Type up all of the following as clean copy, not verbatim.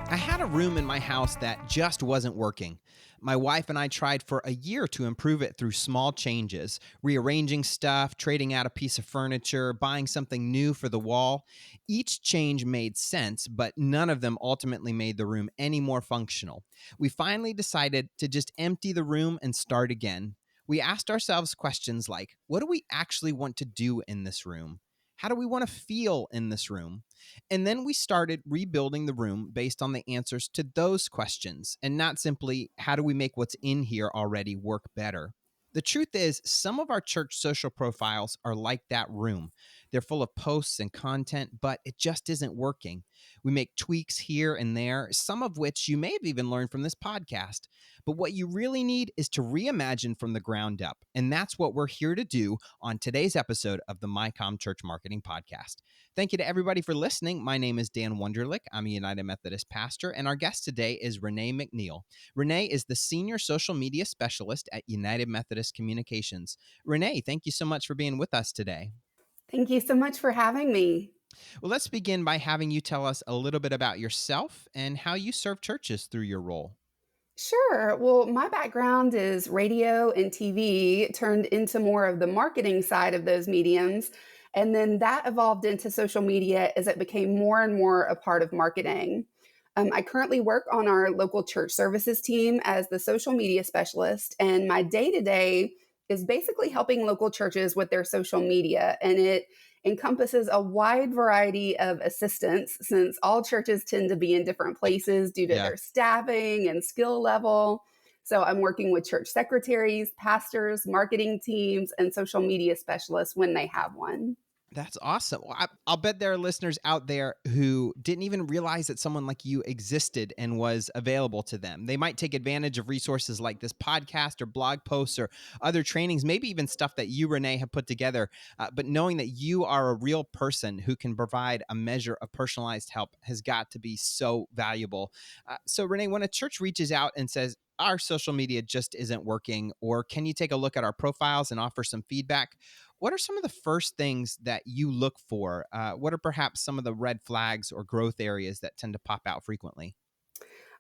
I had a room in my house that just wasn't working. My wife and I tried for a year to improve it through small changes, rearranging stuff, trading out a piece of furniture, buying something new for the wall. Each change made sense, but none of them ultimately made the room any more functional. We finally decided to just empty the room and start again. We asked ourselves questions like, what do we actually want to do in this room? How do we want to feel in this room? And then we started rebuilding the room based on the answers to those questions and not simply how do we make what's in here already work better. The truth is, some of our church social profiles are like that room. They're full of posts and content, but it just isn't working. We make tweaks here and there, some of which you may have even learned from this podcast. But what you really need is to reimagine from the ground up. And that's what we're here to do on today's episode of the MyCom Church Marketing Podcast. Thank you to everybody for listening. My name is Dan Wunderlich. I'm a United Methodist pastor, and our guest today is Renee McNeil. Renee is the Senior Social Media Specialist at United Methodist Communications. Renee, thank you so much for being with us today. Thank you so much for having me. Well, let's begin by having you tell us a little bit about yourself and how you serve churches through your role. Sure. Well, my background is radio and TV turned into more of the marketing side of those mediums. And then that evolved into social media as it became more and more a part of marketing. I currently work on our local church services team as the social media specialist. And my day to day is basically helping local churches with their social media. And it encompasses a wide variety of assistance since all churches tend to be in different places due to Yeah. their staffing and skill level. So I'm working with church secretaries, pastors, marketing teams, and social media specialists when they have one. That's awesome. Well, I'll bet there are listeners out there who didn't even realize that someone like you existed and was available to them. They might take advantage of resources like this podcast or blog posts or other trainings, maybe even stuff that you, Renee, have put together. But knowing that you are a real person who can provide a measure of personalized help has got to be so valuable. So, Renee, when a church reaches out and says, our social media just isn't working, or can you take a look at our profiles and offer some feedback? What are some of the first things that you look for? What are perhaps some of the red flags or growth areas that tend to pop out frequently?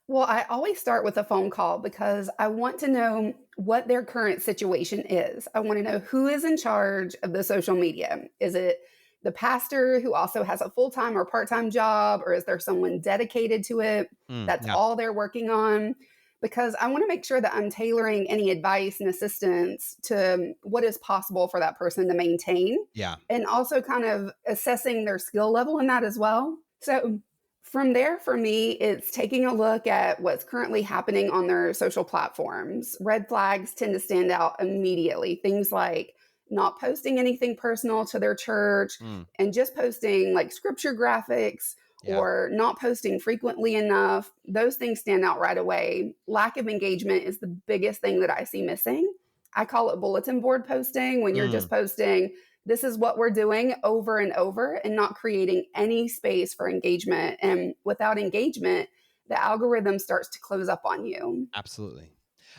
Well, I always start with a phone call because I want to know what their current situation is. I want to know who is in charge of the social media. Is it the pastor who also has a full time or part time job, or is there someone dedicated to it? That's Yeah, all they're working on. Because I want to make sure that I'm tailoring any advice and assistance to what is possible for that person to maintain, yeah. and also kind of assessing their skill level in that as well. So, from there, for me, it's taking a look at what's currently happening on their social platforms. Red flags tend to stand out immediately. Things like not posting anything personal to their church Mm, and just posting like scripture graphics yeah. or not posting frequently enough. Those things stand out right away. Lack of engagement is the biggest thing that I see missing. I call it bulletin board posting when you're Mm. just posting this is what we're doing over and over and not creating any space for engagement. And without engagement, the algorithm starts to close up on you. Absolutely.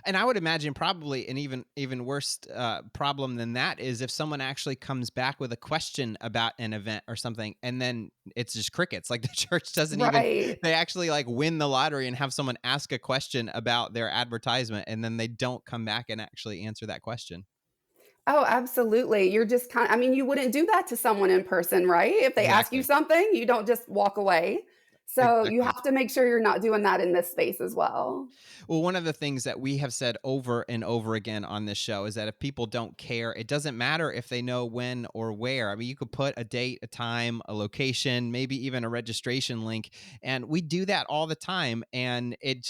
And I would imagine probably an even worse problem than that is if someone actually comes back with a question about an event or something, and then it's just crickets. Like the church doesn't even Right. they actually like win the lottery and have someone ask a question about their advertisement, and then they don't come back and actually answer that question. Oh, absolutely. You're just kind I mean, you wouldn't do that to someone in person, right? If they ask you Exactly. something, you don't just walk away. So you Exactly. have to make sure you're not doing that in this space as well. Well, one of the things that we have said over and over again on this show is that if people don't care, it doesn't matter if they know when or where. I mean, you could put a date, a time, a location, maybe even a registration link, and we do that all the time. And it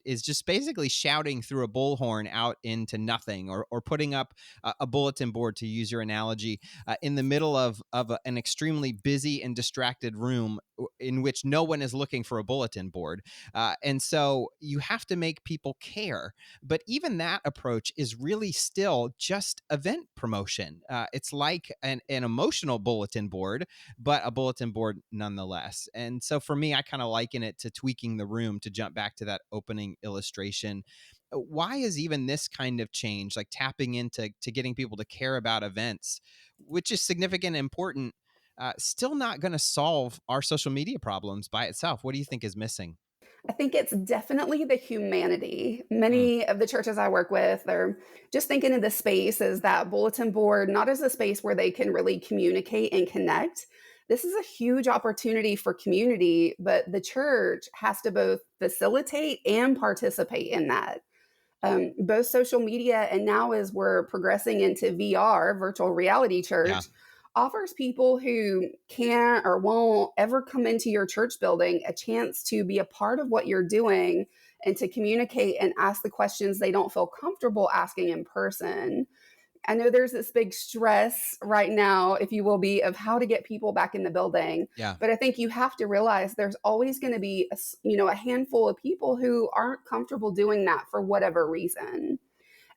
is just basically shouting through a bullhorn out into nothing, or putting up a bulletin board, to use your analogy, in the middle of an extremely busy and distracted room in which no one is looking for a bulletin board. And so you have to make people care. But even that approach is really still just event promotion. It's like an emotional bulletin board, but a bulletin board nonetheless. And so for me, I kind of liken it to tweaking the room, to jump back to that opening illustration. Why is even this kind of change, like tapping into getting people to care about events, which is significant and important, still not going to solve our social media problems by itself. What do you think is missing? I think it's definitely the humanity. Mm, Many of the churches I work with, they're just thinking of the space as that bulletin board, not as a space where they can really communicate and connect. This is a huge opportunity for community, but the church has to both facilitate and participate in that. Both social media and now as we're progressing into VR, virtual reality yeah. church, offers people who can't or won't ever come into your church building a chance to be a part of what you're doing and to communicate and ask the questions they don't feel comfortable asking in person. I know there's this big stress right now, if you will be, of how to get people back in the building. Yeah. But I think you have to realize there's always going to be a handful of people who aren't comfortable doing that for whatever reason.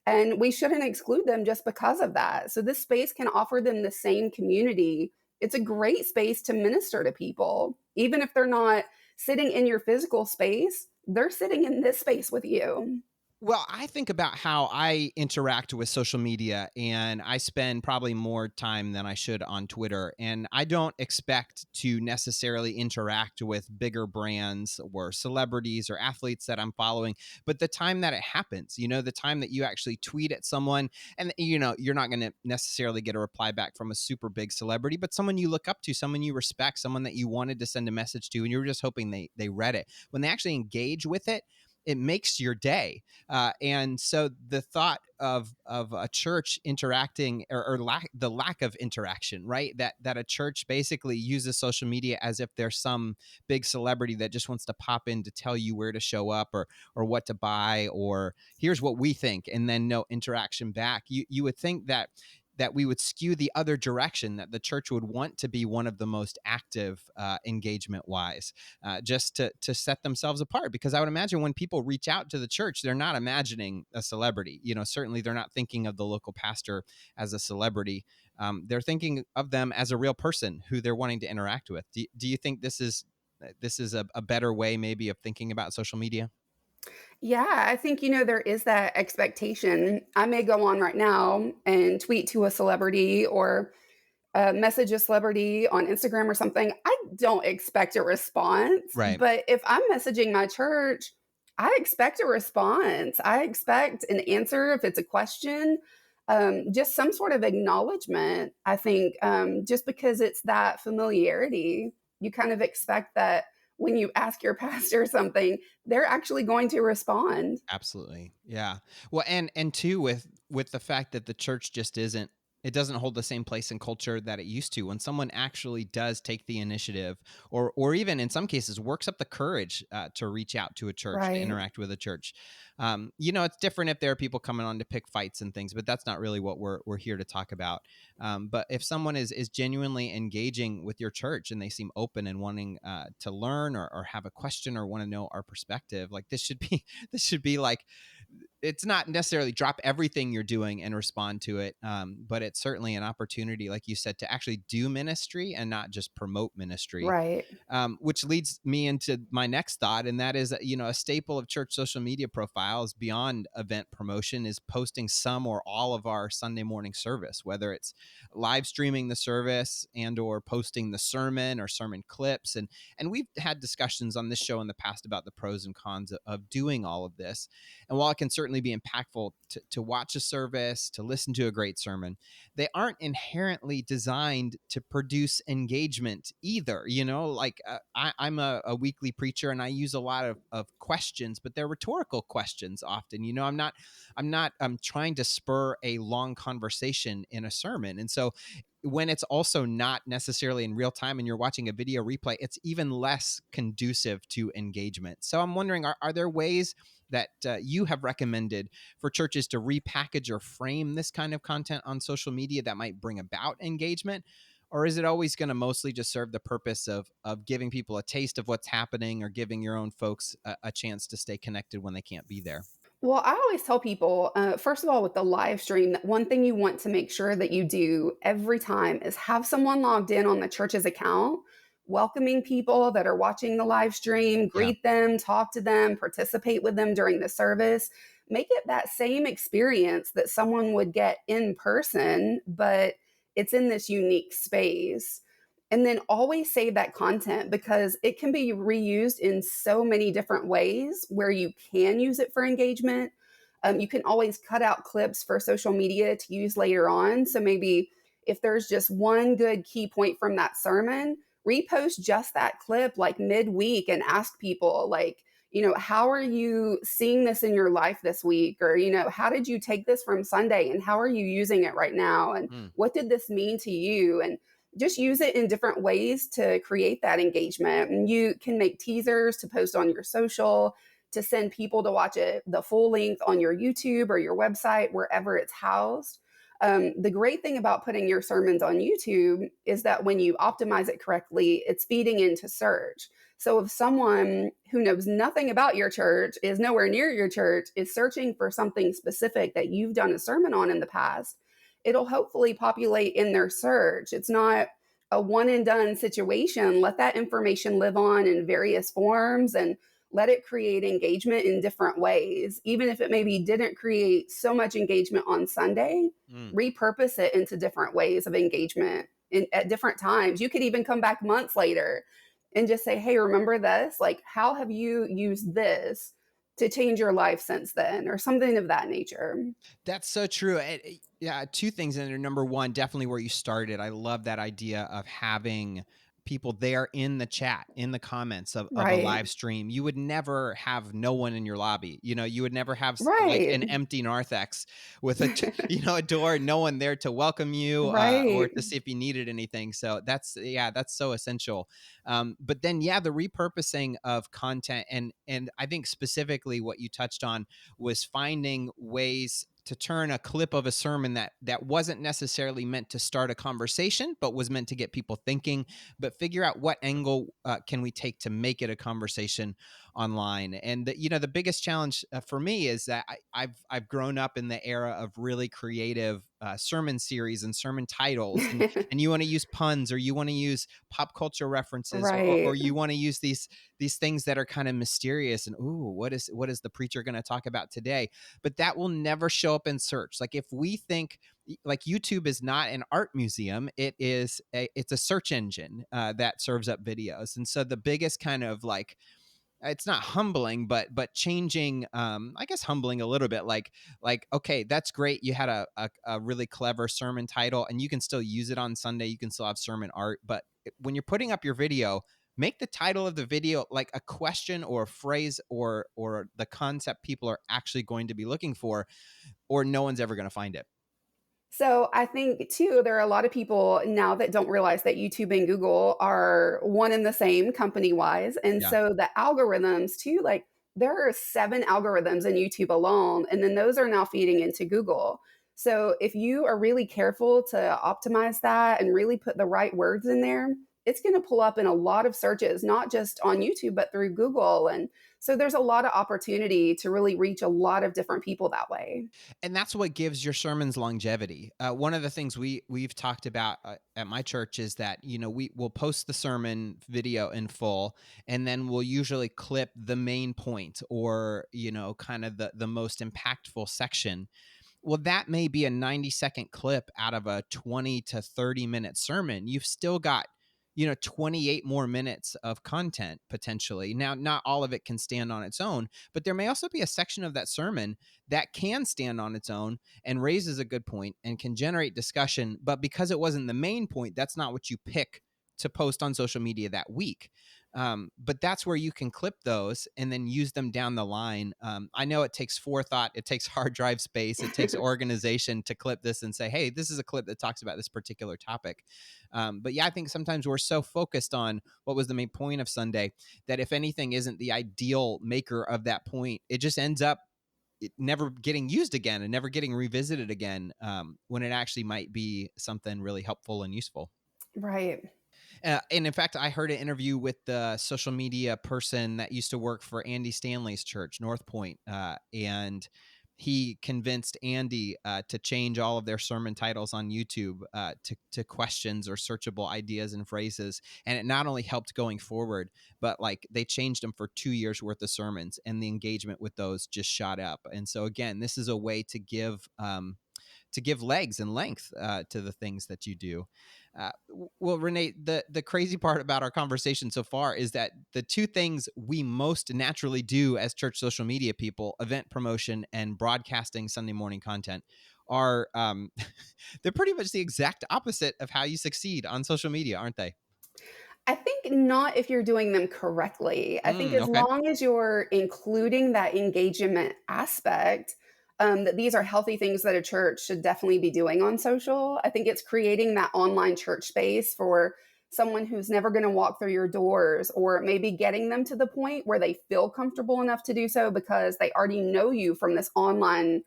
And we shouldn't exclude them just because of that. So this space can offer them the same community. It's a great space to minister to people, even if they're not sitting in your physical space, they're sitting in this space with you. Well, I think about how I interact with social media, and I spend probably more time than I should on Twitter. And I don't expect to necessarily interact with bigger brands or celebrities or athletes that I'm following. But the time that it happens, the time that you actually tweet at someone, and, you're not going to necessarily get a reply back from a super big celebrity, but someone you look up to, someone you respect, someone that you wanted to send a message to, and you're just hoping they read it. When they actually engage with it, it makes your day. And so the thought of a church interacting, or the lack of interaction, right? That a church basically uses social media as if there's some big celebrity that just wants to pop in to tell you where to show up, or what to buy, or here's what we think, and then no interaction back. You would think that we would skew the other direction, that the church would want to be one of the most active, engagement wise, just to set themselves apart. Because I would imagine when people reach out to the church, they're not imagining a celebrity. Certainly they're not thinking of the local pastor as a celebrity. They're thinking of them as a real person who they're wanting to interact with. Do you think this is a better way maybe of thinking about social media? Yeah, I think, there is that expectation. I may go on right now and tweet to a celebrity or message a celebrity on Instagram or something. I don't expect a response. Right. But if I'm messaging my church, I expect a response. I expect an answer if it's a question, just some sort of acknowledgement. I think just because it's that familiarity, you kind of expect that when you ask your pastor something, they're actually going to respond. Absolutely. Yeah. Well, and two, with the fact that the church just isn't, it doesn't hold the same place in culture that it used to. When someone actually does take the initiative, or even in some cases works up the courage, to reach out to a church, to Right. interact with a church. It's different if there are people coming on to pick fights and things, but that's not really what we're here to talk about. But if someone is genuinely engaging with your church, and they seem open and wanting, to learn, or have a question, or want to know our perspective, like this should be this should be like, it's not necessarily drop everything you're doing and respond to it, but it's certainly an opportunity, like you said, to actually do ministry and not just promote ministry. Right. Which leads me into my next thought, and that is, a staple of church social media profiles beyond event promotion is posting some or all of our Sunday morning service, whether it's live streaming the service and/or posting the sermon or sermon clips. And we've had discussions on this show in the past about the pros and cons of doing all of this. And while it can certainly be impactful to watch a service, to listen to a great sermon, they aren't inherently designed to produce engagement either. Like, I'm a weekly preacher, and I use a lot of questions, but they're rhetorical questions often. I'm trying to spur a long conversation in a sermon. And so when it's also not necessarily in real time and you're watching a video replay, it's even less conducive to engagement. So I'm wondering, are there ways that, you have recommended for churches to repackage or frame this kind of content on social media that might bring about engagement? Or is it always going to mostly just serve the purpose of giving people a taste of what's happening, or giving your own folks a chance to stay connected when they can't be there? Well, I always tell people, first of all, with the live stream, that one thing you want to make sure that you do every time is have someone logged in on the church's account, welcoming people that are watching the live stream, Yeah. greet them, talk to them, participate with them during the service. Make it that same experience that someone would get in person, but it's in this unique space. And then always save that content because it can be reused in so many different ways where you can use it for engagement. You can always cut out clips for social media to use later on. So maybe if there's just one good key point from that sermon, repost just that clip like midweek and ask people, like, how are you seeing this in your life this week? Or, how did you take this from Sunday and how are you using it right now? And Mm. what did this mean to you? And just use it in different ways to create that engagement. And you can make teasers to post on your social, to send people to watch it the full length on your YouTube or your website, wherever it's housed. The great thing about putting your sermons on YouTube is that when you optimize it correctly, it's feeding into search. So if someone who knows nothing about your church, is nowhere near your church, is searching for something specific that you've done a sermon on in the past, it'll hopefully populate in their search. It's not a one and done situation. Let that information live on in various forms and let it create engagement in different ways. Even if it maybe didn't create so much engagement on Sunday, Mm. repurpose it into different ways of engagement at different times. You could even come back months later and just say, hey, remember this? Like, how have you used this to change your life since then? Or something of that nature. That's so true. Yeah, two things in there. Number one, definitely where you started. I love that idea of having people there in the chat, in the comments of a Right. live stream. You would never have no one in your lobby. You would never have like Right. an empty narthex with a door, no one there to welcome you or Right. to see if you needed anything. So that's so essential. But then, yeah, the repurposing of content and I think specifically what you touched on was finding ways to turn a clip of a sermon that wasn't necessarily meant to start a conversation but was meant to get people thinking, but figure out what angle can we take to make it a conversation online. And the biggest challenge for me is that I've grown up in the era of really creative sermon series and sermon titles, and you want to use puns, or you want to use pop culture references, or Right. you want to use these things that are kind of mysterious and, ooh, what is the preacher going to talk about today? But that will never show up in search. Like, if we think, like, YouTube is not an art museum, it's a search engine that serves up videos. And so the biggest kind of, like, it's not humbling, but changing, I guess humbling a little bit, like, okay, that's great, you had a really clever sermon title and you can still use it on Sunday, you can still have sermon art, but when you're putting up your video, make the title of the video like a question or a phrase or the concept people are actually going to be looking for, or no one's ever going to find it. So I think too, there are a lot of people now that don't realize that YouTube and Google are one and the same company wise. And Yeah. so the algorithms too, like there are 7 algorithms in YouTube alone, and then those are now feeding into Google. So if you are really careful to optimize that and really put the right words in there, it's going to pull up in a lot of searches, not just on YouTube, but through Google. And so there's a lot of opportunity to really reach a lot of different people that way. And that's what gives your sermons longevity. One of the things we've talked about at my church is that we will post the sermon video in full, and then we'll usually clip the main point, or kind of the most impactful section. Well, that may be a 90-second clip out of a 20 to 30-minute sermon. You've still got 28 more minutes of content potentially. Now, not all of it can stand on its own, but there may also be a section of that sermon that can stand on its own and raises a good point and can generate discussion, but because it wasn't the main point, that's not what you pick to post on social media that week. But that's where you can clip those and then use them down the line. I know it takes forethought, it takes hard drive space, it takes organization to clip this and say, hey, this is a clip that talks about this particular topic. But yeah, I think sometimes we're so focused on what was the main point of Sunday that if anything isn't the ideal maker of that point, it just ends up never getting used again and never getting revisited again, when it actually might be something really helpful and useful. Right. And in fact, I heard an interview with the social media person that used to work for Andy Stanley's church, North Point, and he convinced Andy to change all of their sermon titles on YouTube to questions or searchable ideas and phrases. And it not only helped going forward, but like they changed them for 2 years worth of sermons, and the engagement with those just shot up. And so again, this is a way to give legs and length to the things that you do. Well, Renee, the crazy part about our conversation so far is that the two things we most naturally do as church social media people, event promotion and broadcasting Sunday morning content, are they're pretty much the exact opposite of how you succeed on social media, aren't they? I think not if you're doing them correctly. I think as Okay. long as you're including that engagement aspect, that these are healthy things that a church should definitely be doing on social. I think it's creating that online church space for someone who's never going to walk through your doors, or maybe getting them to the point where they feel comfortable enough to do so because they already know you from this online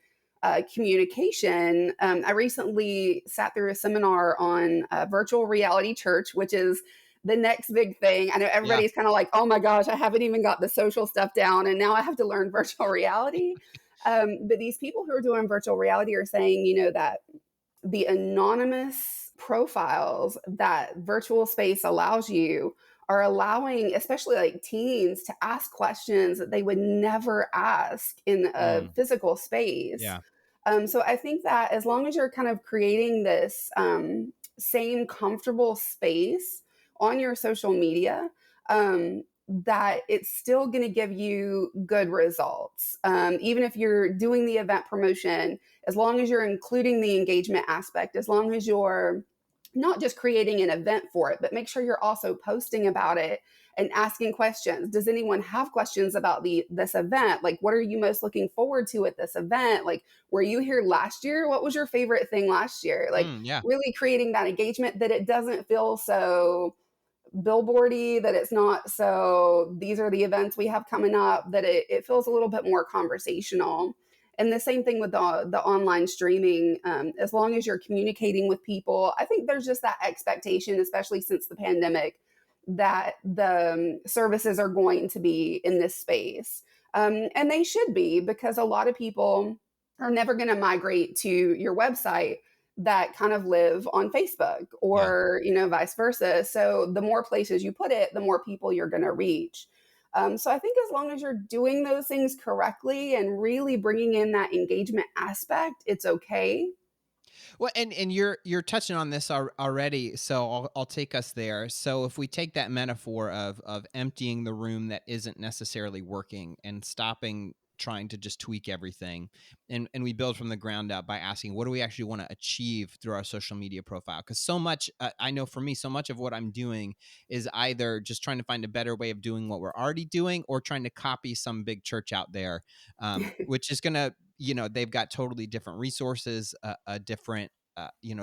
communication. I recently sat through a seminar on virtual reality church, which is the next big thing. I know Yeah. everybody's kind of like, oh my gosh, I haven't even got the social stuff down. And now I have to learn virtual reality. But these people who are doing virtual reality are saying, that the anonymous profiles that virtual space allows you are allowing, especially like teens, to ask questions that they would never ask in a Mm, physical space. yeah. So I think that as long as you're kind of creating this same comfortable space on your social media, that it's still going to give you good results. Even if you're doing the event promotion, as long as you're including the engagement aspect, as long as you're not just creating an event for it, but make sure you're also posting about it and asking questions. Does anyone have questions about this event? Like, what are you most looking forward to at this event? Like, were you here last year? What was your favorite thing last year? Like, Yeah. really creating that engagement, that it doesn't feel so billboardy, that it's not so these are the events we have coming up, that it feels a little bit more conversational. And the same thing with the online streaming. As long as you're communicating with people, I think there's just that expectation, especially since the pandemic, that the services are going to be in this space. And they should be, because a lot of people are never going to migrate to your website that kind of live on Facebook, Yeah. or, vice versa. So the more places you put it, the more people you're going to reach. So I think as long as you're doing those things correctly and really bringing in that engagement aspect, it's okay. Well, and you're touching on this already, so I'll take us there. So if we take that metaphor of emptying the room that isn't necessarily working and stopping trying to just tweak everything, and we build from the ground up by asking, what do we actually want to achieve through our social media profile? Because so much, I know for me, so much of what I'm doing is either just trying to find a better way of doing what we're already doing, or trying to copy some big church out there, which is gonna, they've got totally different resources, a different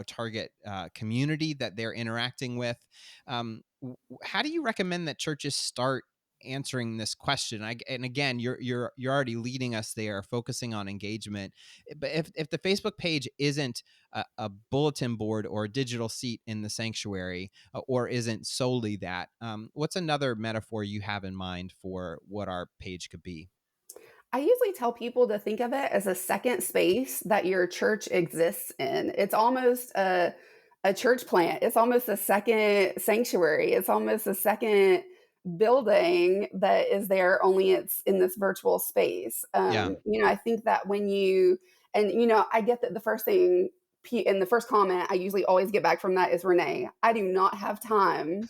target community that they're interacting with. How do you recommend that churches start answering this question? And again, you're already leading us there, focusing on engagement. But if the Facebook page isn't a bulletin board or a digital seat in the sanctuary, or isn't solely that, what's another metaphor you have in mind for what our page could be? I usually tell people to think of it as a second space that your church exists in. It's almost a church plant. It's almost a second sanctuary. It's almost a second building that is there, only it's in this virtual space. Yeah. I think that and I get that the first thing in the first comment I usually always get back from that is, Renee, I do not have time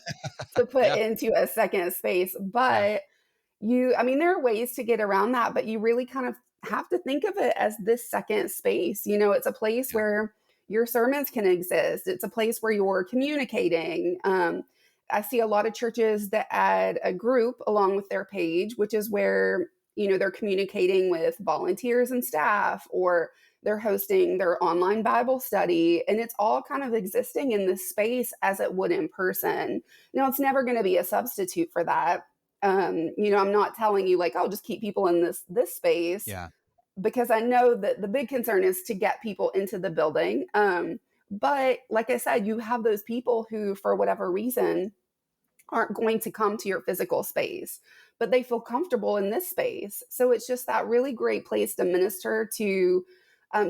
to put Yeah. into a second space. Yeah. But there are ways to get around that, but you really kind of have to think of it as this second space. It's a place Yeah. where your sermons can exist. It's a place where you're communicating. I see a lot of churches that add a group along with their page, which is where, they're communicating with volunteers and staff, or they're hosting their online Bible study. And it's all kind of existing in this space as it would in person. Now, it's never going to be a substitute for that. I'm not telling you like, oh, just keep people in this space, Yeah. because I know that the big concern is to get people into the building. But like I said, you have those people who, for whatever reason, aren't going to come to your physical space, but they feel comfortable in this space. So it's just that really great place to minister to,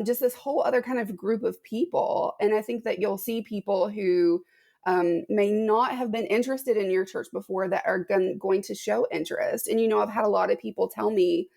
just this whole other kind of group of people. And I think that you'll see people who may not have been interested in your church before that are going to show interest. And, I've had a lot of people tell me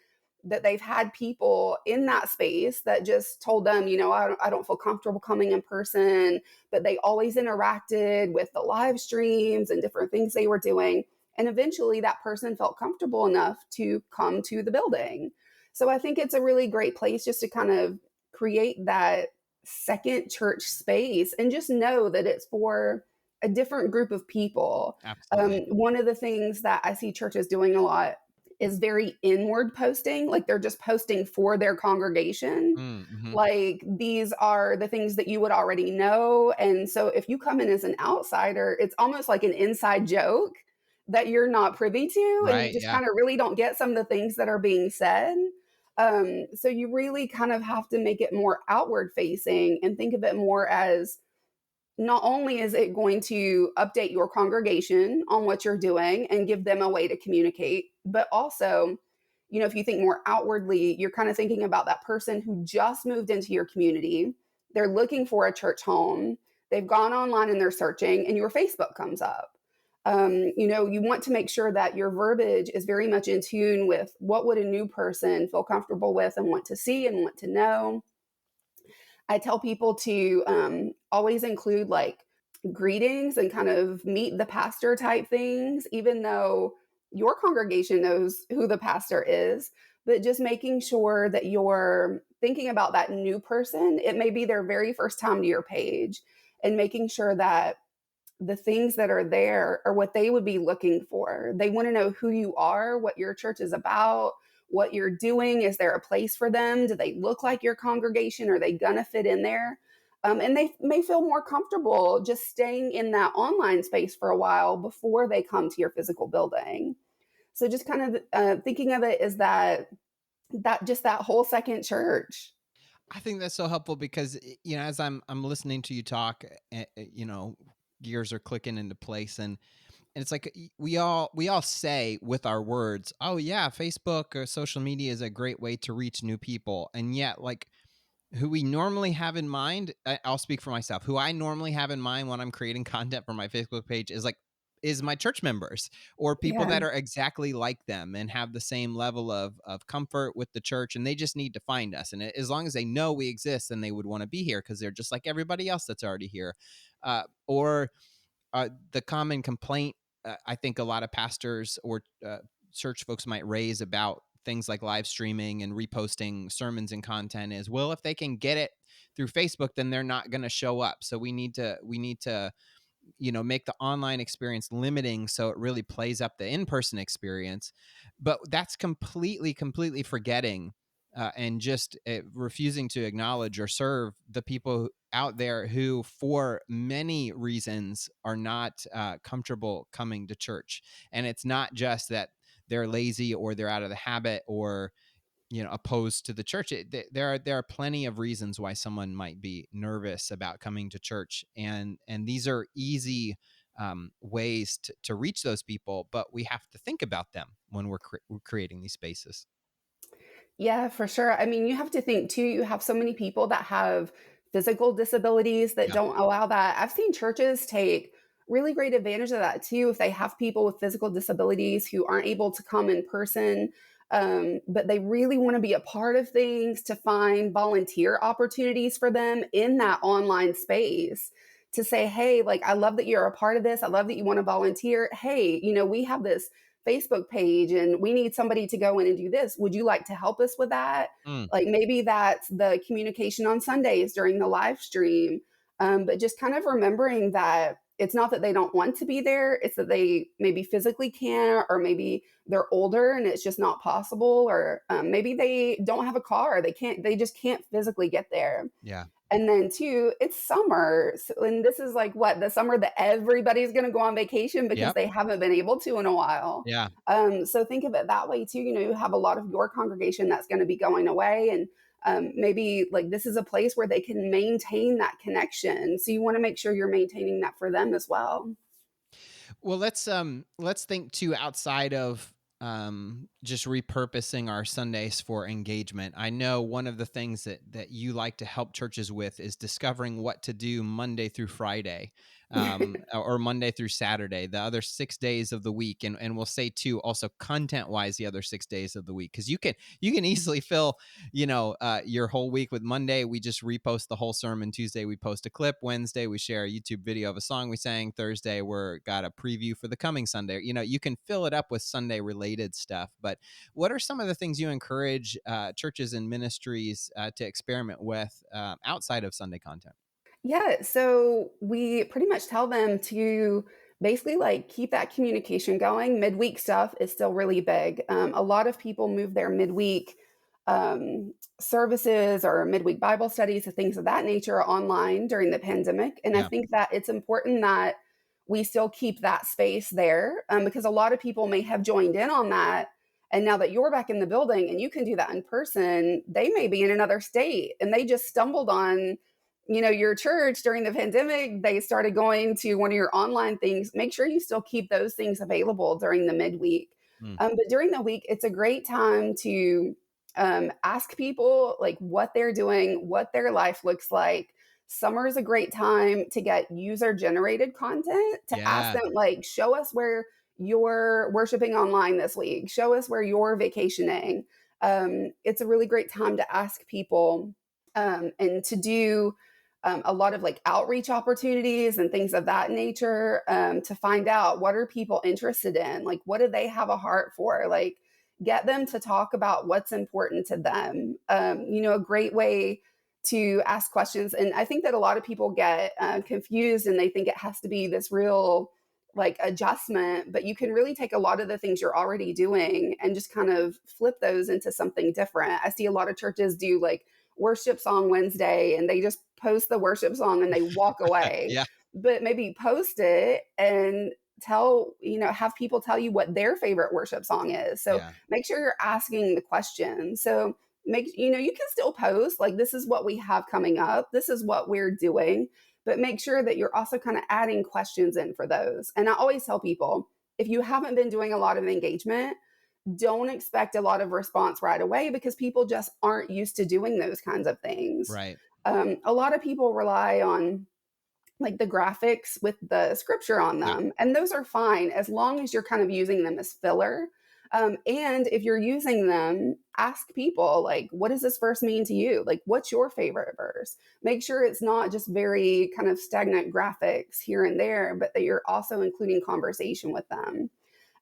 that they've had people in that space that just told them, I don't feel comfortable coming in person, but they always interacted with the live streams and different things they were doing. And eventually that person felt comfortable enough to come to the building. So I think it's a really great place just to kind of create that second church space and just know that it's for a different group of people. Absolutely. One of the things that I see churches doing a lot is very inward posting, like they're just posting for their congregation. Mm-hmm. Like these are the things that you would already know. And so if you come in as an outsider, it's almost like an inside joke that you're not privy to, and you Right. just Yeah. kind of really don't get some of the things that are being said. So you really kind of have to make it more outward facing and think of it more as, not only is it going to update your congregation on what you're doing and give them a way to communicate, but also, if you think more outwardly, you're kind of thinking about that person who just moved into your community. They're looking for a church home. They've gone online and they're searching, and your Facebook comes up. You want to make sure that your verbiage is very much in tune with what would a new person feel comfortable with and want to see and want to know. I tell people to always include like greetings and kind of meet the pastor type things, even though your congregation knows who the pastor is, but just making sure that you're thinking about that new person. It may be their very first time to your page, and making sure that the things that are there are what they would be looking for. They want to know who you are, what your church is about, what you're doing. Is there a place for them? Do they look like your congregation? Are they going to fit in there? And they may feel more comfortable just staying in that online space for a while before they come to your physical building. So just kind of thinking of it as that whole second church. I think that's so helpful because as I'm listening to you talk, gears are clicking into place, and it's like we all say with our words, oh yeah, Facebook or social media is a great way to reach new people, and yet like who we normally have in mind, I'll speak for myself, who I normally have in mind when I'm creating content for my Facebook page is my church members or people Yeah. that are exactly like them and have the same level of comfort with the church, and they just need to find us, and as long as they know we exist, then they would want to be here because they're just like everybody else that's already here. Or the common complaint I think a lot of pastors or church folks might raise about things like live streaming and reposting sermons and content is, well, if they can get it through Facebook, then they're not going to show up. So we need to make the online experience limiting so it really plays up the in-person experience. But that's completely forgetting and just refusing to acknowledge or serve the people out there who for many reasons are not comfortable coming to church. And it's not just that they're lazy or they're out of the habit or opposed to the church. There are plenty of reasons why someone might be nervous about coming to church, and these are easy ways to reach those people, but we have to think about them when we're creating these spaces. Yeah, for sure. I mean, you have to think too, you have so many people that have physical disabilities that Yeah. don't allow that. I've seen churches take really great advantage of that too. If they have people with physical disabilities who aren't able to come in person, but they really want to be a part of things, to find volunteer opportunities for them in that online space, to say, hey, like, I love that you're a part of this. I love that you want to volunteer. Hey, we have this Facebook page and we need somebody to go in and do this. Would you like to help us with that? Mm, Like maybe that's the communication on Sundays during the live stream. But just kind of remembering that it's not that they don't want to be there, it's that they maybe physically can't, or maybe they're older and it's just not possible, or maybe they don't have a car. They just can't physically get there. yeah. And then two, it's summer. And this is like what the summer that everybody's going to go on vacation because Yep. they haven't been able to in a while. Yeah. So think of it that way too. You have a lot of your congregation that's going to be going away, and maybe like this is a place where they can maintain that connection. So you want to make sure you're maintaining that for them as well. Well, let's think too outside of just repurposing our Sundays for engagement. I know one of the things that you like to help churches with is discovering what to do Monday through Friday. or Monday through Saturday, the other 6 days of the week. And we'll say too, also content wise, the other 6 days of the week. Cause you can easily fill, your whole week with Monday. We just repost the whole sermon. Tuesday, we post a clip. Wednesday, we share a YouTube video of a song we sang. Thursday, we're got a preview for the coming Sunday. You can fill it up with Sunday related stuff. But what are some of the things you encourage churches and ministries to experiment with outside of Sunday content? Yeah, so we pretty much tell them to basically like keep that communication going. Midweek stuff is still really big. A lot of people move their midweek services or midweek Bible studies and things of that nature online during the pandemic. And I Yeah. think that it's important that we still keep that space there because a lot of people may have joined in on that. And now that you're back in the building and you can do that in person, they may be in another state and they just stumbled on your church during the pandemic. They started going to one of your online things. Make sure you still keep those things available during the midweek. Mm. But during the week, it's a great time to ask people like what they're doing, what their life looks like. Summer is a great time to get user generated content, to ask Yeah. them like, show us where you're worshiping online this week, show us where you're vacationing. It's a really great time to ask people and to do a lot of like outreach opportunities and things of that nature, to find out what are people interested in, like what do they have a heart for, like get them to talk about what's important to them. A great way to ask questions, and I think that a lot of people get confused and they think it has to be this real like adjustment, but you can really take a lot of the things you're already doing and just kind of flip those into something different. I see a lot of churches do like worship song Wednesday and they just post the worship song and they walk away. Yeah. But maybe post it and have people tell you what their favorite worship song is. So Yeah. make sure you're asking the question. So you can still post like, this is what we have coming up, this is what we're doing, but make sure that you're also kind of adding questions in for those. And I always tell people, if you haven't been doing a lot of engagement, don't expect a lot of response right away because people just aren't used to doing those kinds of things. Right. A lot of people rely on like the graphics with the scripture on Yeah. them, and those are fine as long as you're kind of using them as filler. And if you're using them, ask people like, what does this verse mean to you? Like, what's your favorite verse? Make sure it's not just very kind of stagnant graphics here and there, but that you're also including conversation with them.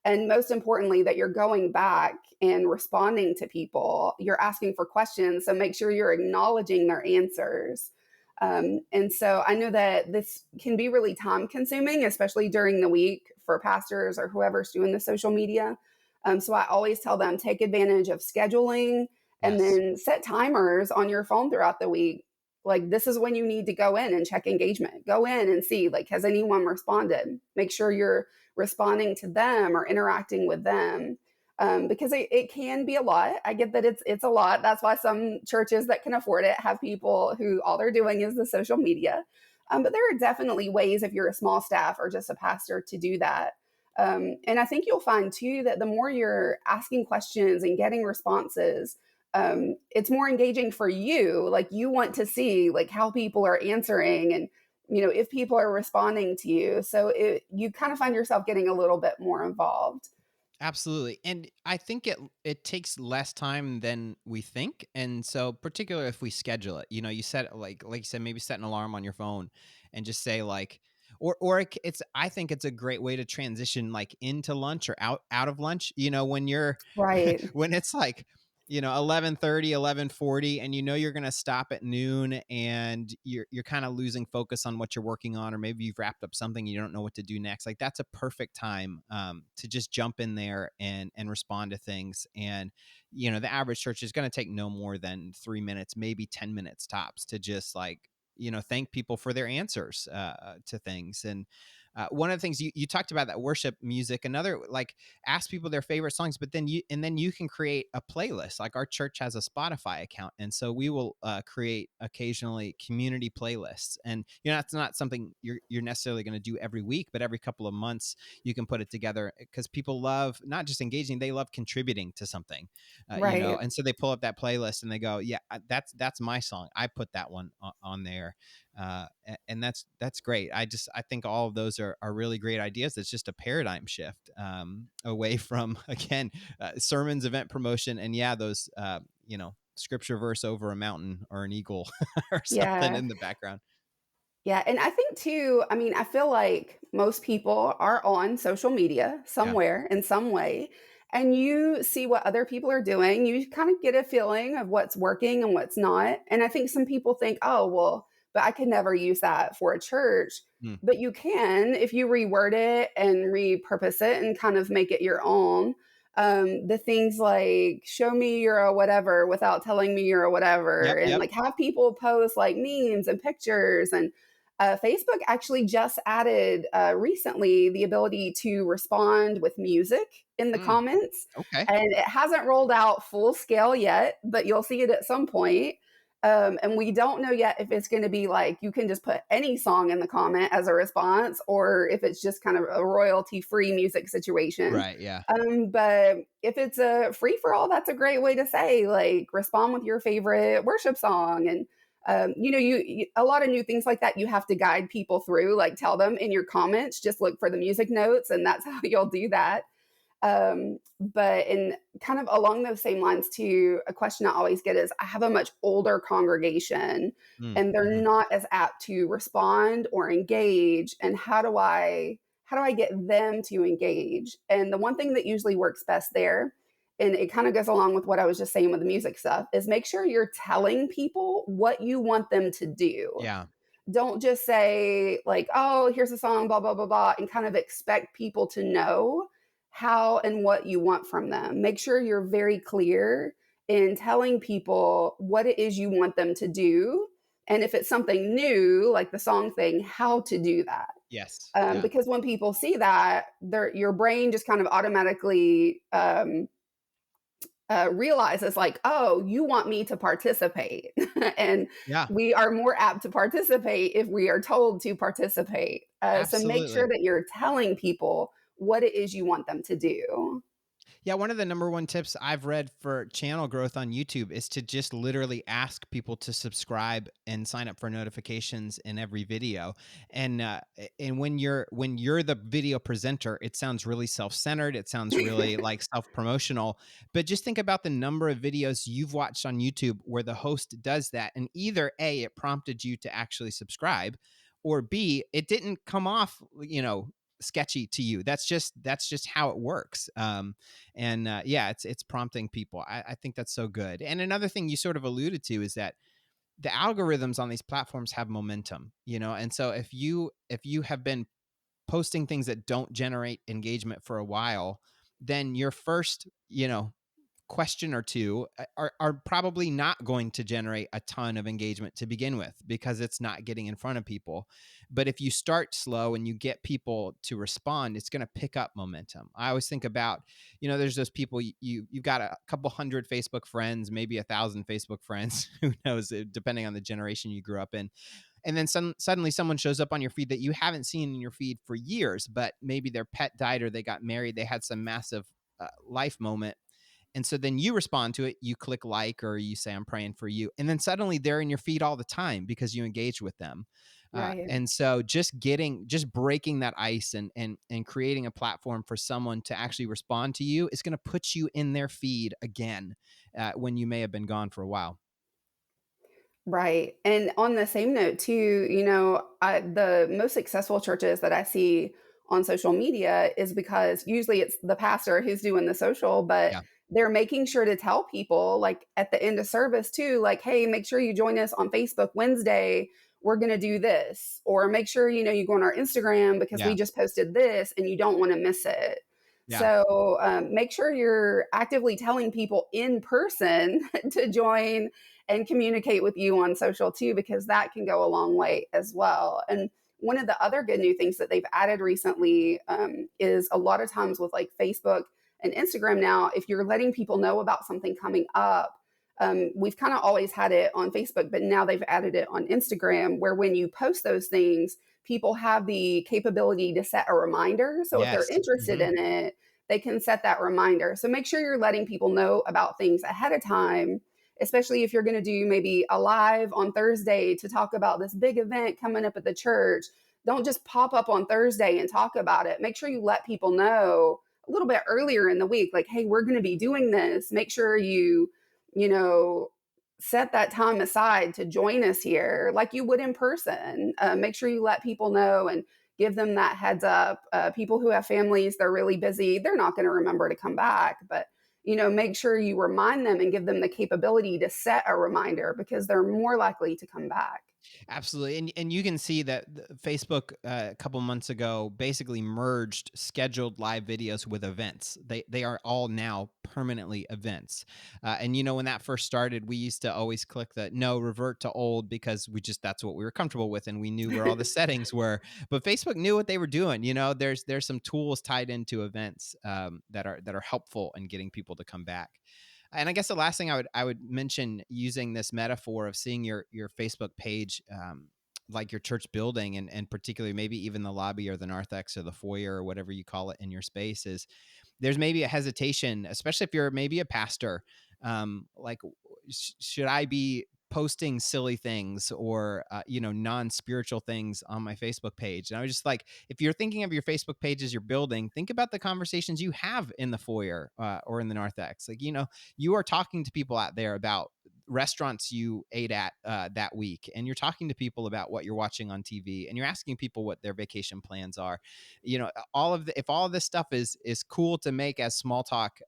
And most importantly, that you're going back and responding to people. You're asking for questions. So make sure you're acknowledging their answers. And so I know that this can be really time consuming, especially during the week for pastors or whoever's doing the social media. So I always tell them take advantage of scheduling and Yes. then set timers on your phone throughout the week. Like this is when you need to go in and check engagement. Go in and see like has anyone responded? Make sure you're responding to them or interacting with them. Because it can be a lot. I get that it's a lot. That's why some churches that can afford it have people who all they're doing is the social media. But there are definitely ways if you're a small staff or just a pastor to do that. And I think you'll find too that the more you're asking questions and getting responses, it's more engaging for you. Like you want to see like how people are answering and if people are responding to you. So you kind of find yourself getting a little bit more involved. Absolutely. And I think it takes less time than we think. And so particularly if we schedule it, you set like you said, maybe set an alarm on your phone and just say like, or it's I think it's a great way to transition like into lunch or out of lunch, when you're Right. when it's like 11:30, 11:40, and you're going to stop at noon and you're kind of losing focus on what you're working on, or maybe you've wrapped up something you don't know what to do next. Like that's a perfect time to just jump in there and respond to things. And the average church is going to take no more than 3 minutes, maybe 10 minutes tops, to just like thank people for their answers to things. And one of the things you talked about, that worship music, another, like, ask people their favorite songs, but then you can create a playlist. Like our church has a Spotify account, and so we will create occasionally community playlists. And that's not something you're necessarily going to do every week, but every couple of months you can put it together, because people love not just engaging, they love contributing to something. Right. And so they pull up that playlist and they go, yeah, that's my song, I put that one on there. And that's great. I think all of those are really great ideas. It's just a paradigm shift, away from, again, sermons, event promotion, and yeah, those scripture verse over a mountain or an eagle or something Yeah. in the background. Yeah, and I think too, I mean, I feel like most people are on social media Yeah. somewhere in some way, and you see what other people are doing. You kind of get a feeling of what's working and what's not. And I think some people think, oh, well, but I could never use that for a church. Mm. But you can if you reword it and repurpose it and kind of make it your own. The things like show me you're a whatever without telling me you're a whatever, Yep. and Yep. like have people post like memes and pictures and Facebook actually just added recently the ability to respond with music in the Mm. comments. Okay. And it hasn't rolled out full scale yet, but you'll see it at some point. And we don't know yet if it's going to be like you can just put any song in the comment as a response or if it's just kind of a royalty free music situation. Right. Yeah. But if it's a free for all, that's a great way to say, like, respond with your favorite worship song. And you a lot of new things like that you have to guide people through, like tell them in your comments just look for the music notes and that's how you'll do that. But in kind of along those same lines too, a question I always get is I have a much older congregation Mm. and they're Hmm. not as apt to respond or engage, and how do I get them to engage? And the one thing that usually works best there, and it kind of goes along with what I was just saying with the music stuff, is make sure you're telling people what you want them to do. Yeah. Don't just say like, oh, here's a song, blah, blah, blah, blah, and kind of expect people to know how and what you want from them. Make sure you're very clear in telling people what it is you want them to do. And if it's something new, like the song thing, how to do that. Yes. Yeah. Because when people see that, your brain just kind of automatically realizes like, oh, you want me to participate. And Yeah. we are more apt to participate if we are told to participate. So make sure Absolutely. that you're telling people what it is you want them to do. Yeah, one of the number one tips I've read for channel growth on YouTube is to just literally ask people to subscribe and sign up for notifications in every video. And when you're the video presenter, it sounds really self-centered. It sounds really like self-promotional. But just think about the number of videos you've watched on YouTube where the host does that, and either A, it prompted you to actually subscribe, or B, it didn't come off, sketchy to you. That's just how it works. And yeah, it's prompting people. I think that's so good. And another thing you sort of alluded to is that the algorithms on these platforms have momentum, and so if you have been posting things that don't generate engagement for a while, then your first question or two are probably not going to generate a ton of engagement to begin with because it's not getting in front of people. But if you start slow and you get people to respond, it's going to pick up momentum. I always think about, there's those people you've got a couple hundred Facebook friends, maybe 1,000 Facebook friends, who knows, depending on the generation you grew up in. And then suddenly someone shows up on your feed that you haven't seen in your feed for years, but maybe their pet died or they got married, they had some massive life moment, and so then you respond to it, you click like, or you say, I'm praying for you. And then suddenly they're in your feed all the time because you engage with them. Right. And so just breaking that ice and creating a platform for someone to actually respond to you is going to put you in their feed again, when you may have been gone for a while. Right. And on the same note, too, the most successful churches that I see on social media is because usually it's the pastor who's doing the social, but Yeah. they're making sure to tell people, like at the end of service, too, like, hey, make sure you join us on Facebook Wednesday. We're going to do this. Or make sure, you go on our Instagram because we Yeah. just posted this and you don't want to miss it. Yeah. So make sure you're actively telling people in person to join and communicate with you on social too, because that can go a long way as well. And one of the other good new things that they've added recently is a lot of times with like Facebook and Instagram now, if you're letting people know about something coming up, we've kind of always had it on Facebook, but now they've added it on Instagram where when you post those things, people have the capability to set a reminder. So if they're Yes. interested Hmm. in it, they can set that reminder. So make sure you're letting people know about things ahead of time, especially if you're going to do maybe a live on Thursday to talk about this big event coming up at the church. Don't just pop up on Thursday and talk about it. Make sure you let people know a little bit earlier in the week, like, hey, we're going to be doing this. Make sure you know, set that time aside to join us here like you would in person. Make sure you let people know and give them that heads up. People who have families, they're really busy, they're not going to remember to come back. But, make sure you remind them and give them the capability to set a reminder because they're more likely to come back. Absolutely. And you can see that Facebook a couple months ago basically merged scheduled live videos with events. They are all now permanently events. And when that first started, we used to always click the no, revert to old, because that's what we were comfortable with and we knew where all the settings were. But Facebook knew what they were doing. There's some tools tied into events that are helpful in getting people to come back. And I guess the last thing I would mention, using this metaphor of seeing your Facebook page, like your church building, and particularly maybe even the lobby or the narthex or the foyer or whatever you call it in your space, is there's maybe a hesitation, especially if you're maybe a pastor. Like, should I be posting silly things or non-spiritual things on my Facebook page? And I was just like, if you're thinking of your Facebook page as your building, think about the conversations you have in the foyer or in the narthex. Like, you are talking to people out there about restaurants you ate at that week, and you're talking to people about what you're watching on TV, and you're asking people what their vacation plans are. If all of this stuff is cool to make as small talk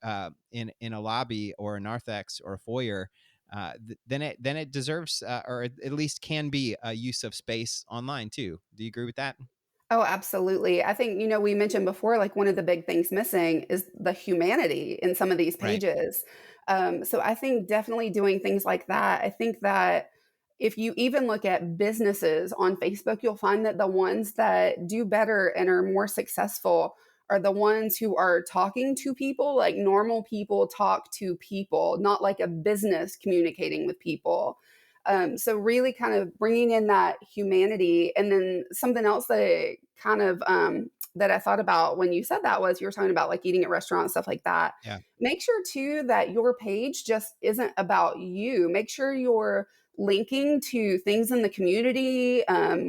in a lobby or a narthex or a foyer, then it deserves, or at least can be, a use of space online too. Do you agree with that? Oh, absolutely. I think, we mentioned before, like one of the big things missing is the humanity in some of these Right. pages. So I think definitely doing things like that. I think that if you even look at businesses on Facebook, you'll find that the ones that do better and are more successful are the ones who are talking to people like normal people talk to people, not like a business communicating with people. So really kind of bringing in that humanity. And then something else that kind of that I thought about when you said that was you were talking about like eating at restaurants, stuff like that. Yeah. Make sure too that your page just isn't about you. Make sure you're linking to things in the community,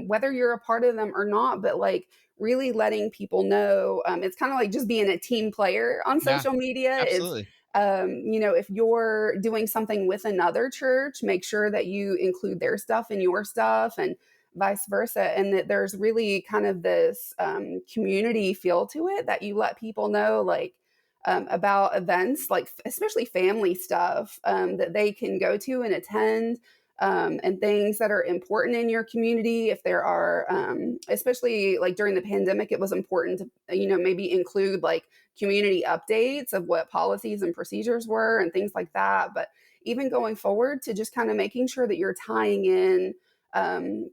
whether you're a part of them or not, but like really letting people know. It's kind of like just being a team player on Yeah. social media. Is Absolutely. if you're doing something with another church, make sure that you include their stuff in your stuff and vice versa. And that there's really kind of this community feel to it that you let people know, like, about events, like especially family stuff that they can go to and attend. And things that are important in your community. If there are, especially like during the pandemic, it was important to, maybe include like community updates of what policies and procedures were and things like that. But even going forward to just kind of making sure that you're tying in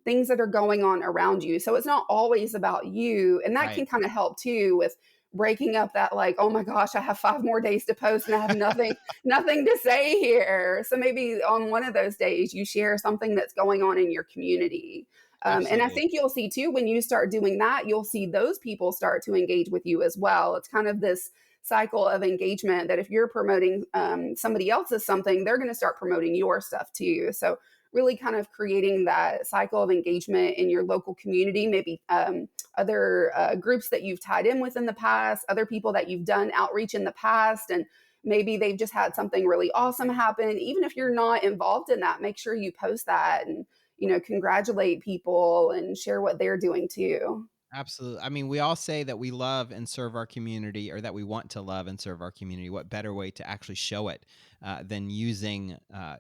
things that are going on around you. So it's not always about you. And that Right. can kind of help too with breaking up that like, oh my gosh, I have 5 more days to post and I have nothing to say here. So maybe on one of those days you share something that's going on in your community. And I Absolutely. think you'll see too, when you start doing that, you'll see those people start to engage with you as well. It's kind of this cycle of engagement that if you're promoting somebody else's something, they're going to start promoting your stuff too. So really kind of creating that cycle of engagement in your local community, maybe other groups that you've tied in with in the past, other people that you've done outreach in the past, and maybe they've just had something really awesome happen. Even if you're not involved in that, make sure you post that and congratulate people and share what they're doing too. Absolutely. I mean, we all say that we love and serve our community, or that we want to love and serve our community. What better way to actually show it than using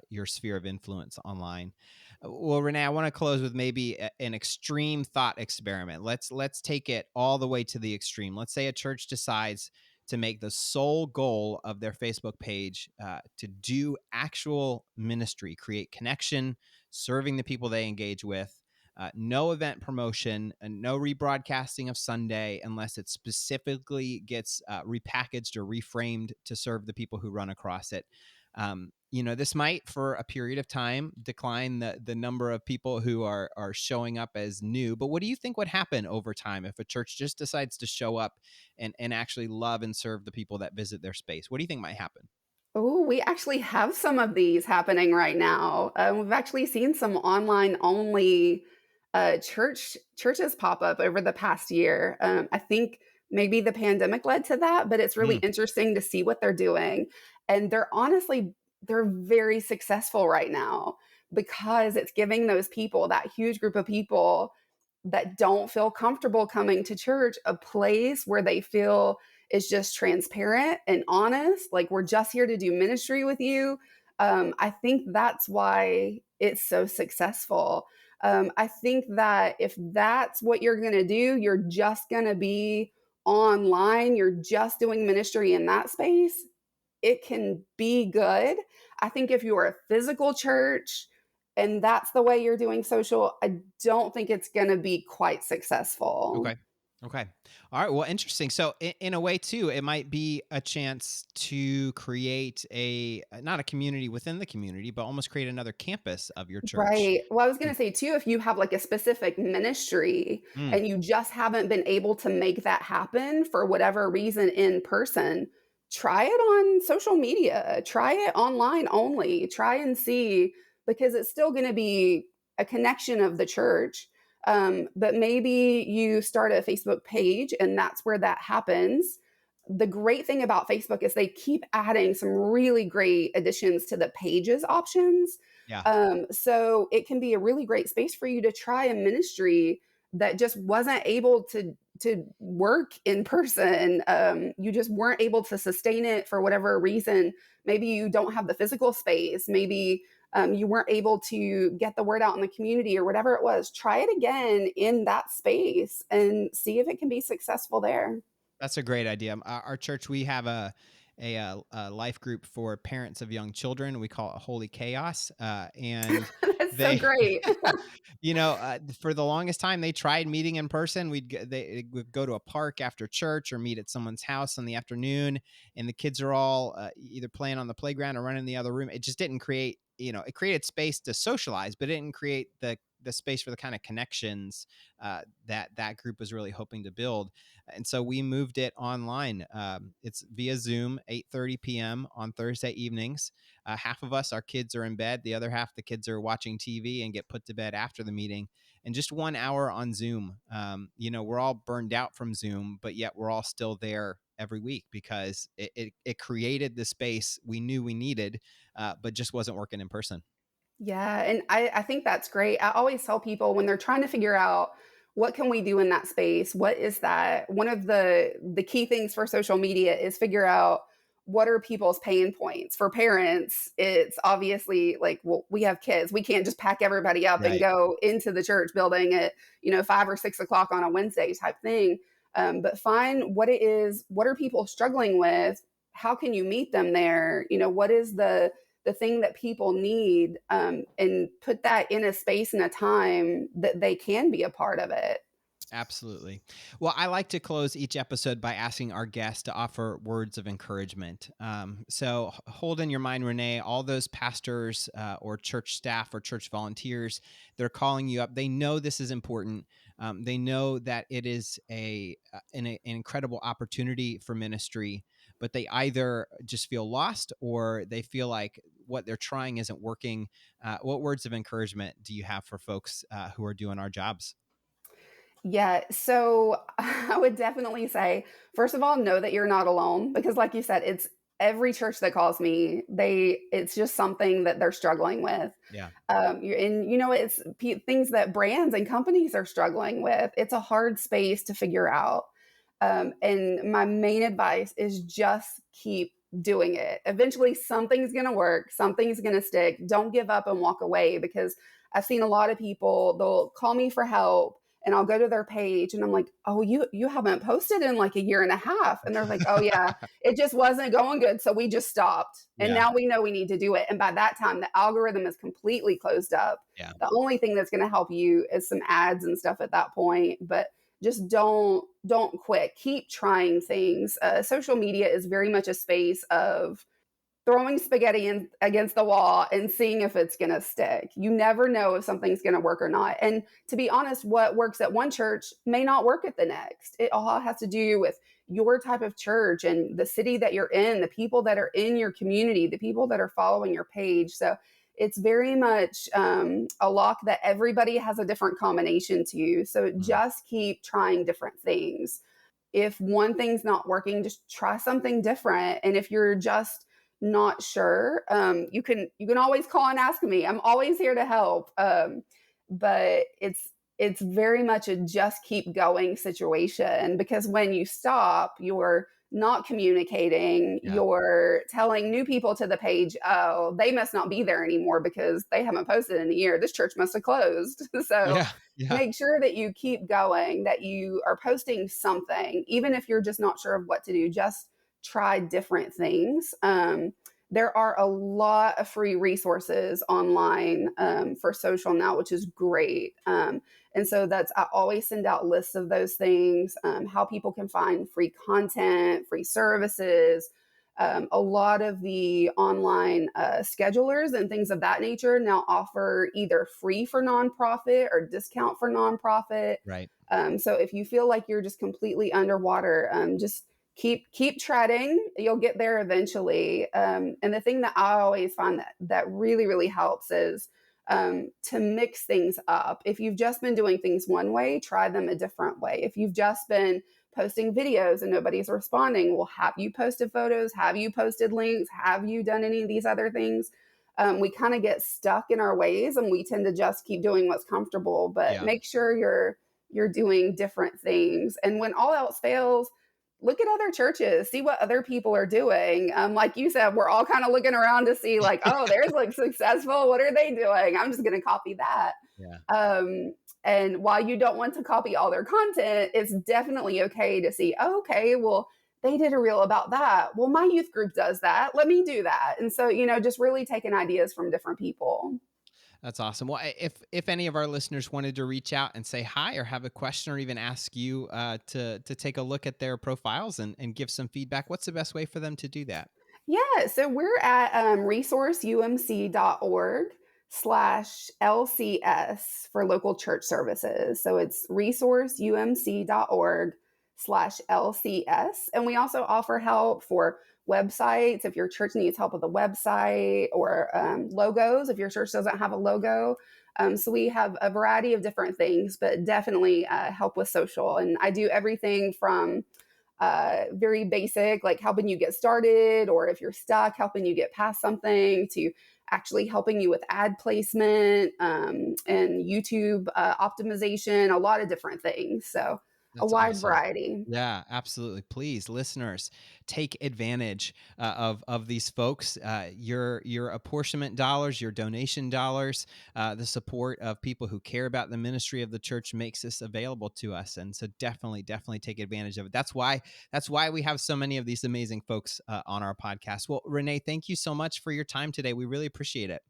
your sphere of influence online? Well, Renee, I want to close with maybe an extreme thought experiment. Let's take it all the way to the extreme. Let's say a church decides to make the sole goal of their Facebook page to do actual ministry, create connection, serving the people they engage with. No event promotion, and no rebroadcasting of Sunday unless it specifically gets repackaged or reframed to serve the people who run across it. This might, for a period of time, decline the number of people who are showing up as new. But what do you think would happen over time if a church just decides to show up and actually love and serve the people that visit their space? What do you think might happen? Oh, we actually have some of these happening right now. We've actually seen some online only churches pop up over the past year. I think maybe the pandemic led to that, but it's really Mm, interesting to see what they're doing. And they're very successful right now because it's giving those people, that huge group of people that don't feel comfortable coming to church, a place where they feel is just transparent and honest. Like, we're just here to do ministry with you. I think that's why it's so successful. I think that if that's what you're going to do, you're just going to be online, you're just doing ministry in that space, it can be good. I think if you're a physical church and that's the way you're doing social, I don't think it's going to be quite successful. okay. Okay. All right. Well, interesting. So, in a way, too, it might be a chance to create not a community within the community, but almost create another campus of your church. Right. Well, I was going to say too, if you have like a specific ministry Mm, and you just haven't been able to make that happen for whatever reason in person, try it on social media, try it online only, try and see, because it's still going to be a connection of the church. But maybe you start a Facebook page and that's where that happens. The great thing about Facebook is they keep adding some really great additions to the pages options, yeah. so it can be a really great space for you to try a ministry that just wasn't able to work in person. You just weren't able to sustain it for whatever reason. Maybe you don't have the physical space. Maybe you weren't able to get the word out in the community or whatever it was. Try it again in that space and see if it can be successful there. That's a great idea. Our church, we have a life group for parents of young children. We call it Holy Chaos, and That's so they, great. for the longest time, they tried meeting in person. They would go to a park after church or meet at someone's house in the afternoon, and the kids are all either playing on the playground or running in the other room. It just didn't create, it created space to socialize, but it didn't create the space for the kind of connections that group was really hoping to build. And so we moved it online. It's via Zoom, 8:30 p.m. on Thursday evenings. Half of us, our kids are in bed. The other half, the kids are watching TV and get put to bed after the meeting. And just 1 hour on Zoom. We're all burned out from Zoom, but yet we're all still there every week because it created the space we knew we needed, but just wasn't working in person. Yeah, and I think that's great. I always tell people when they're trying to figure out what can we do in that space, what is that? One of the key things for social media is figure out what are people's pain points. For parents, it's obviously like, well, we have kids. We can't just pack everybody up and Right. go into the church building at 5 or 6 o'clock on a Wednesday type thing. But find what it is. What are people struggling with? How can you meet them there? What is the thing that people need, and put that in a space and a time that they can be a part of it. Absolutely. Well, I like to close each episode by asking our guests to offer words of encouragement. So hold in your mind, Renee, all those pastors or church staff or church volunteers, they're calling you up. They know this is important. They know that it is an incredible opportunity for ministry, but they either just feel lost or they feel like what they're trying isn't working. What words of encouragement do you have for folks who are doing our jobs? Yeah, so I would definitely say, first of all, know that you're not alone because, like you said, it's every church that calls me, it's just something that they're struggling with. Yeah. And it's things that brands and companies are struggling with. It's a hard space to figure out. And my main advice is just keep doing it. Eventually, something's going to work, something's going to stick. Don't give up and walk away because I've seen a lot of people, they'll call me for help and I'll go to their page and I'm like, "Oh, you haven't posted in like a year and a half." And they're like, "Oh yeah, it just wasn't going good, so we just stopped. And Yeah. now we know we need to do it." And by that time, the algorithm is completely closed up. Yeah. The only thing that's going to help you is some ads and stuff at that point, but just don't quit. Keep trying things. Social media is very much a space of throwing spaghetti against the wall and seeing if it's going to stick. You never know if something's going to work or not. And to be honest, what works at one church may not work at the next. It all has to do with your type of church and the city that you're in, the people that are in your community, the people that are following your page. So it's very much a lock that everybody has a different combination to. So Mm. just keep trying different things. If one thing's not working, just try something different. And if you're just not sure, you can always call and ask me. I'm always here to help. But it's very much a just keep going situation, because when you stop, you're not communicating, Yeah. you're telling new people to the page, oh, they must not be there anymore because they haven't posted in a year. This church must have closed. So Yeah. Yeah. make sure that you keep going, that you are posting something, even if you're just not sure of what to do. Just try different things. There are a lot of free resources online for social now, which is great. And so I always send out lists of those things, how people can find free content, free services. A lot of the online schedulers and things of that nature now offer either free for nonprofit or discount for nonprofit. Right. So if you feel like you're just completely underwater, just keep treading. You'll get there eventually. And the thing that I always find that really really helps is to mix things up. If you've just been doing things one way, try them a different way. If you've just been posting videos and nobody's responding, well, have you posted photos? Have you posted links? Have you done any of these other things? We kind of get stuck in our ways and we tend to just keep doing what's comfortable, but Yeah. make sure you're doing different things. And when all else fails, look at other churches, see what other people are doing. Like you said, we're all kind of looking around to see like, oh, there's like successful. What are they doing? I'm just going to copy that. Yeah. And while you don't want to copy all their content, it's definitely okay to see, oh, okay, well, they did a reel about that. Well, my youth group does that. Let me do that. And so, just really taking ideas from different people. That's awesome. Well, if any of our listeners wanted to reach out and say hi or have a question or even ask you to take a look at their profiles and give some feedback, what's the best way for them to do that? Yeah, so we're at resourceumc.org/LCS for local church services. So it's resourceumc.org/LCS. And we also offer help for websites if your church needs help with a website, or logos if your church doesn't have a logo. So we have a variety of different things, but definitely help with social. And I do everything from very basic, like helping you get started, or if you're stuck, helping you get past something, to actually helping you with ad placement and YouTube optimization, a lot of different things. So a That's wide awesome. variety. Yeah, absolutely. Please, listeners, take advantage of these folks. Your apportionment dollars, your donation dollars, the support of people who care about the ministry of the church makes this available to us, and so definitely take advantage of it. That's why we have so many of these amazing folks on our podcast. Well, Renee, thank you so much for your time today. We really appreciate it.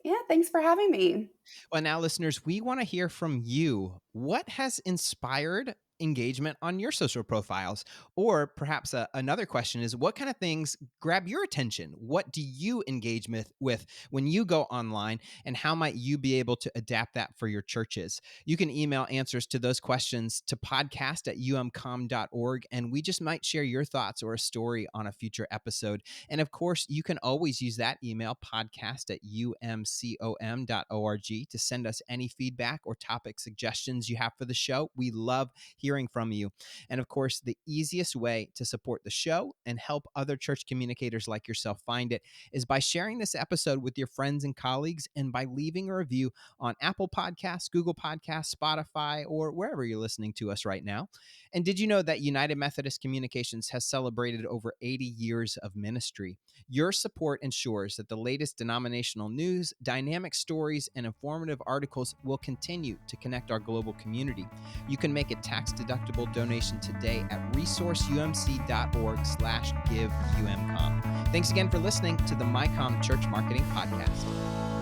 Yeah, thanks for having me. Well, now, listeners, we want to hear from you. What has inspired engagement on your social profiles? Or perhaps another question is, what kind of things grab your attention? What do you engage with when you go online? And how might you be able to adapt that for your churches? You can email answers to those questions to podcast@umcom.org, and we just might share your thoughts or a story on a future episode. And of course, you can always use that email, podcast@umcom.org, to send us any feedback or topic suggestions you have for the show. We love hearing from you. And of course, the easiest way to support the show and help other church communicators like yourself find it is by sharing this episode with your friends and colleagues, and by leaving a review on Apple Podcasts, Google Podcasts, Spotify, or wherever you're listening to us right now. And did you know that United Methodist Communications has celebrated over 80 years of ministry? Your support ensures that the latest denominational news, dynamic stories, and informative articles will continue to connect our global community. You can make a tax-deductible donation today at resourceumc.org/giveumcom. Thanks again for listening to the MyCom Church Marketing Podcast.